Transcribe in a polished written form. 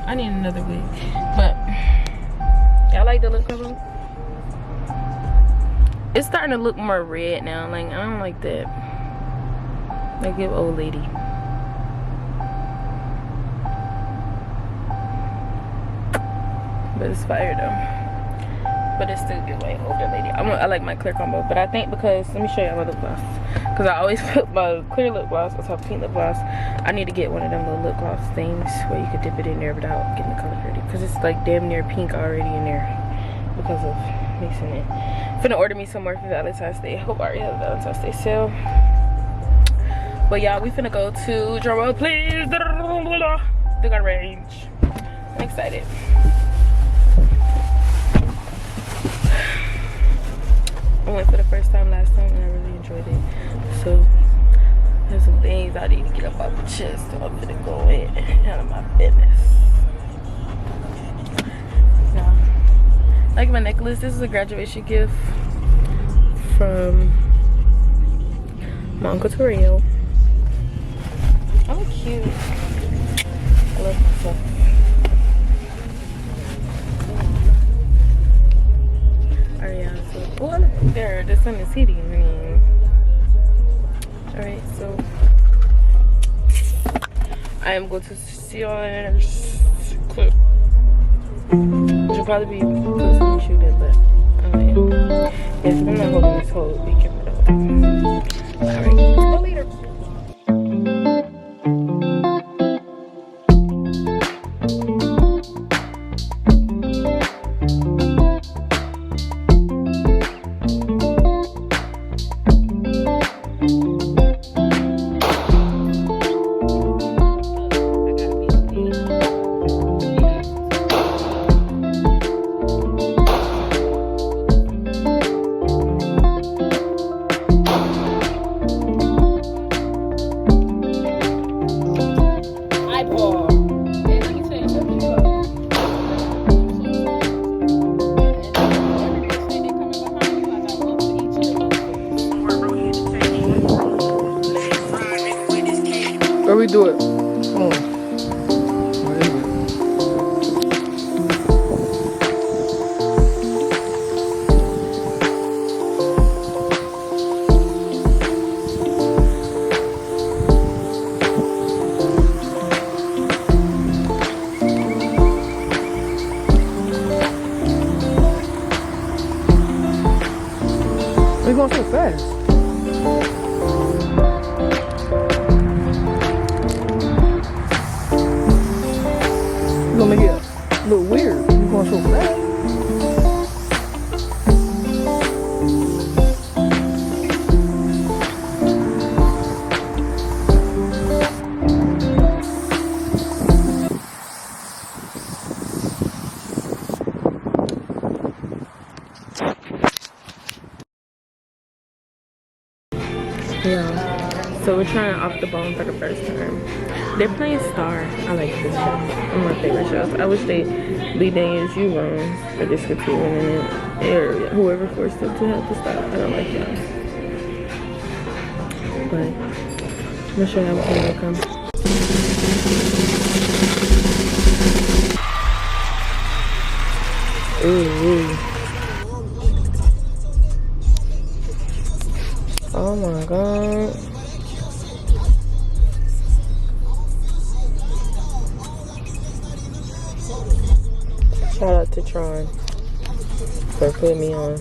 I need another wig. But y'all like the look of them? It's starting to look more red now. Like, I don't like that. Like, give old lady. But it's fire though. But it's still good like older lady. I like my clear combo, but I think because, let me show y'all my lip gloss, because I always put my clear lip gloss on top of pink lip gloss. I need to get one of them little lip gloss things where you could dip it in there without getting the color dirty, because it's like damn near pink already in there because of mixing it. Finna order me some more for Valentine's Day. Hope I already have a Valentine's Day sale. But y'all, we finna go to drumroll please, the gun range. I'm excited. I went for the first time last time and I really enjoyed it. So there's some things I need to get up off the chest, so I'm gonna go in and handle my business. Now, like my necklace, this is a graduation gift from my Uncle Terrell. Oh, cute. I love myself. Oh, look there, the sun is hitting me. Alright, so I am going to see y'all in the next clip. Which will probably be close to me shooting, but yes, I'm not holding this whole weekend. Alright, let's go later. Where we do it? Come on. We're going so fast. It's gonna make it a little weird. We're going so fast. Yeah, so we're trying Off the Bone for the first time. They're playing Star. I like this show. One of my favorite shows. I wish they leave Daniels you wrong for discontinuing it. Or whoever forced them to have to stop. I don't like y'all. But I'm gonna show y'all what will come. Ooh. Oh my god. Shout out to Tron for putting me on.